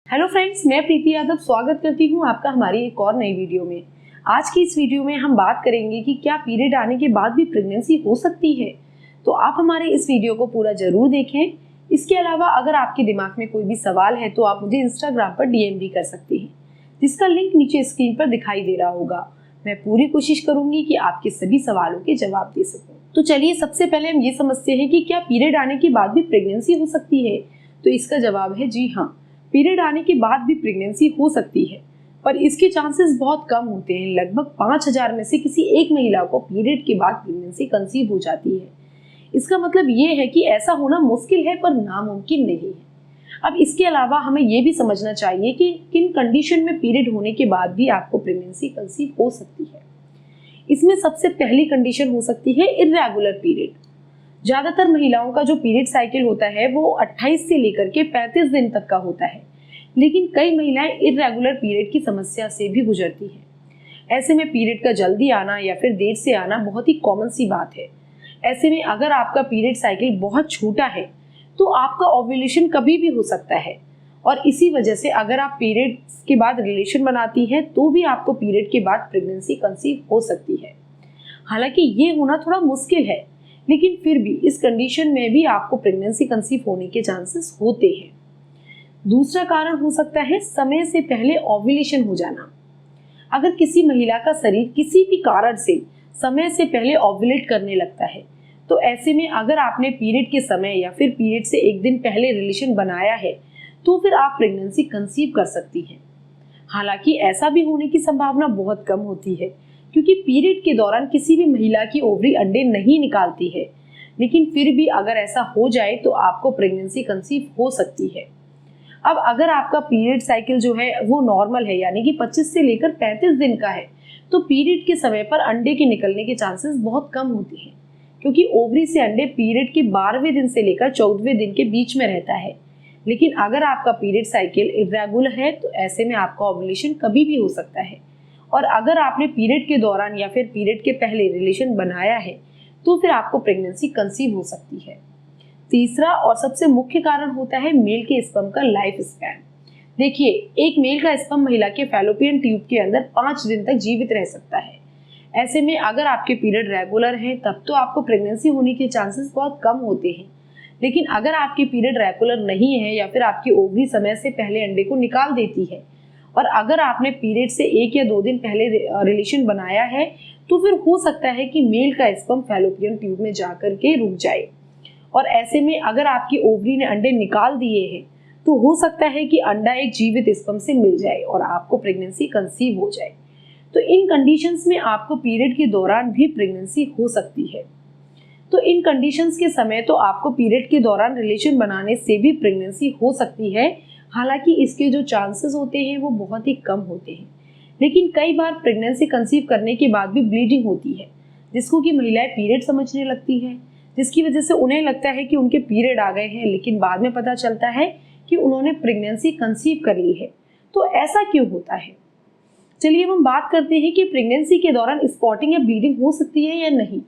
Hello friends, मैं प्रीति यादव स्वागत करती हूँ आपका हमारी एक और नई वीडियो में। आज की इस वीडियो में हम बात करेंगे कि क्या पीरियड आने के बाद भी प्रेगनेंसी हो सकती है। तो आप हमारे इस वीडियो को पूरा जरूर देखें। इसके अलावा अगर आपके दिमाग में कोई भी सवाल है तो आप मुझे इंस्टाग्राम पर डीएम भी कर सकते हैं, जिसका लिंक नीचे स्क्रीन पर दिखाई दे रहा होगा। मैं पूरी कोशिश करूंगी कि आपके सभी सवालों के जवाब दे सकूं। तो चलिए सबसे पहले हम ये समझते हैं कि क्या पीरियड आने के बाद भी प्रेगनेंसी हो सकती है। तो इसका जवाब है जी हाँ, पीरियड आने के बाद भी प्रेगनेंसी हो सकती है, पर इसके चांसेस बहुत कम होते हैं। लगभग 5000 में से किसी एक महिला को पीरियड के बाद प्रेगनेंसी कंसीव हो जाती है। इसका मतलब ये है कि ऐसा होना मुश्किल है पर नामुमकिन नहीं है। अब इसके अलावा हमें ये भी समझना चाहिए कि किन कंडीशन में पीरियड होने के बाद भी आपको प्रेगनेंसी कंसीव हो सकती है। इसमें सबसे पहली कंडीशन हो सकती है इर्रेगुलर पीरियड। ज्यादातर महिलाओं का जो पीरियड साइकिल होता है वो 28 से लेकर के 35 दिन तक का होता है, लेकिन कई महिलाएं इर्रेगुलर पीरियड की समस्या से भी गुजरती हैं। ऐसे में पीरियड का जल्दी आना या फिर देर से आना बहुत ही कॉमन सी बात है। ऐसे में अगर आपका पीरियड साइकिल बहुत छोटा है तो आपका ओव्यूलेशन कभी भी हो सकता है, और इसी वजह से अगर आप पीरियड के बाद रिलेशन बनाती हैं तो भी आपको पीरियड के बाद प्रेगनेंसी कंसीव हो सकती है। हालांकि ये होना थोड़ा मुश्किल है, लेकिन फिर भी इस कंडीशन में भी आपको प्रेगनेंसी कंसीव होने के चांसेस होते हैं। दूसरा कारण हो सकता है समय से पहले ओव्यूलेशन हो जाना। अगर किसी महिला का शरीर किसी भी कारण से समय से पहले ओव्यूलेट करने लगता है तो ऐसे में अगर आपने पीरियड के समय या फिर पीरियड से एक दिन पहले रिलेशन बनाया है तो फिर आप प्रेगनेंसी कंसीव कर सकती हैं। हालांकि ऐसा भी होने की संभावना बहुत कम होती है, क्योंकि पीरियड के दौरान किसी भी महिला की ओवरी अंडे नहीं निकालती है। लेकिन फिर भी अगर ऐसा हो जाए तो आपको प्रेगनेंसी कंसीव हो सकती है। अब अगर आपका पीरियड साइकिल जो है वो नॉर्मल है, यानी कि 25 से लेकर 35 दिन का है, तो पीरियड के समय पर अंडे के निकलने के चांसेस बहुत कम होते हैं, क्योंकि ओवरी से अंडे पीरियड के 12वें दिन से लेकर 14वें दिन के बीच में रहता है। लेकिन अगर आपका पीरियड साइकिल इर्रेगुलर है तो ऐसे में आपका ओव्यूलेशन कभी भी हो सकता है, और अगर आपने पीरियड के दौरान या फिर पीरियड के पहले रिलेशन बनाया है तो फिर आपको प्रेगनेंसी कंसीव हो सकती है। तीसरा और सबसे मुख्य कारण होता है मेल के स्पर्म का लाइफ स्पैन। देखिए, एक मेल का स्पर्म महिला के फैलोपियन ट्यूब के अंदर 5 दिन तक जीवित रह सकता है। ऐसे में अगर आपके पीरियड रेगुलर हैं तब तो आपको प्रेगनेंसी होने के चांसेस बहुत कम होते हैं, लेकिन अगर आपके पीरियड रेगुलर नहीं है या फिर आपकी ओवरी समय से पहले अंडे को निकाल देती है, और अगर आपने पीरियड से 1 या 2 दिन पहले रिलेशन बनाया है तो फिर हो सकता है कि मेल का स्पर्म फैलोपियन ट्यूब में जाकर के रुक जाए, और ऐसे में अगर आपकी ओवरी ने अंडे निकाल दिए हैं तो हो सकता है कि अंडा एक जीवित स्पर्म से मिल जाए और आपको प्रेगनेंसी कंसीव हो जाए। तो इन कंडीशंस में आपको पीरियड के दौरान भी प्रेगनेंसी हो सकती है। तो इन कंडीशंस के समय तो आपको पीरियड के दौरान रिलेशन बनाने से भी प्रेगनेंसी हो सकती है। हालांकि इसके जो चांसेस होते हैं वो बहुत ही कम होते हैं, लेकिन कई बार प्रेगनेंसी कंसीव करने के बाद भी ब्लीडिंग होती है, जिसको कि महिलाएं पीरियड समझने लगती हैं, जिसकी वजह से उन्हें लगता है कि उनके पीरियड आ गए हैं, लेकिन बाद में पता चलता है कि उन्होंने प्रेगनेंसी कंसीव कर ली है। तो ऐसा क्यों होता है? चलिए हम बात करते हैं कि प्रेगनेंसी के दौरान स्पॉटिंग या ब्लीडिंग हो सकती है या नहीं।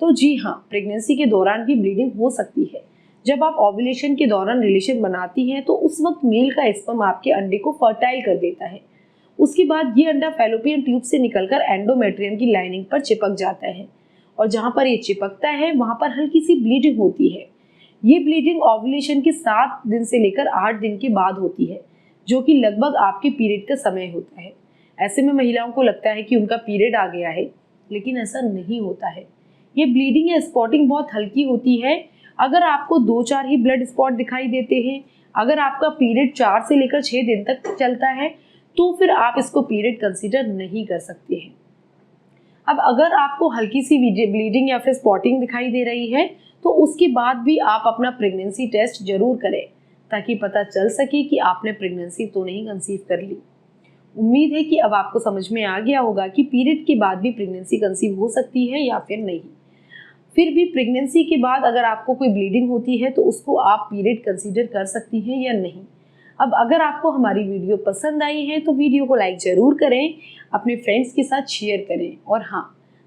तो जी हाँ, प्रेगनेंसी के दौरान भी ब्लीडिंग हो सकती है। जब आप ओव्यूलेशन के दौरान रिलेशन बनाती हैं तो उस वक्त मेल का स्पर्म आपके अंडे को फर्टाइल कर देता है। उसके बाद ये अंडा फैलोपियन ट्यूब से निकलकर एंडोमेट्रियम की लाइनिंग पर चिपक जाता है, और जहां पर ये चिपकता है वहां पर हल्की सी ब्लीडिंग होती है। ये ब्लीडिंग ओव्यूलेशन के 7 दिन से लेकर 8 दिन के बाद होती है, जो कि लगभग आपके पीरियड का समय होता है। ऐसे में महिलाओं को लगता है कि उनका पीरियड आ गया है, लेकिन ऐसा नहीं होता है। ये ब्लीडिंग या स्पॉटिंग बहुत हल्की होती है। अगर आपको 2-4 ही ब्लड स्पॉट दिखाई देते हैं, अगर आपका पीरियड 4 से लेकर 6 दिन तक चलता है तो फिर आप इसको पीरियड कंसीडर नहीं कर सकते हैं। अब अगर आपको हल्की सी ब्लीडिंग या फिर स्पॉटिंग दिखाई दे रही है तो उसके बाद भी आप अपना प्रेगनेंसी टेस्ट जरूर करें, ताकि पता चल सके कि आपने प्रेगनेंसी तो नहीं कंसीव कर ली। उम्मीद है कि अब आपको समझ में आ गया होगा कि पीरियड के बाद भी प्रेगनेंसी कंसीव हो सकती है या फिर नहीं। फिर भी प्रेगनेंसी के बाद अगर आपको कोई ब्लीडिंग होती है तो उसको आप पीरियड कंसीडर कर सकती हैं या नहीं। अब अगर आपको हमारी वीडियो पसंद आई है तो वीडियो को लाइक जरूर करें, अपने फ्रेंड्स के साथ शेयर करें, और हाँ,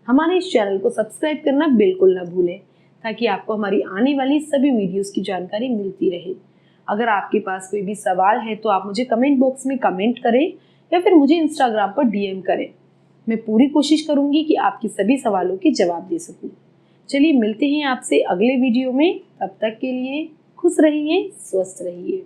हमारे इस चैनल को सब्सक्राइब करना बिल्कुल ना भूलें, ताकि आपको हमारी आने वाली सभी वीडियोस की जानकारी मिलती रहे। अगर आपके पास कोई भी सवाल है तो आप मुझे कमेंट बॉक्स में कमेंट करें या फिर मुझे इंस्टाग्राम पर डीएम करें। मैं पूरी कोशिश करूंगी कि आपकी सभी सवालों के जवाब दे सकूं। चलिए मिलते हैं आपसे अगले वीडियो में। तब तक के लिए खुश रहिए, स्वस्थ रहिए।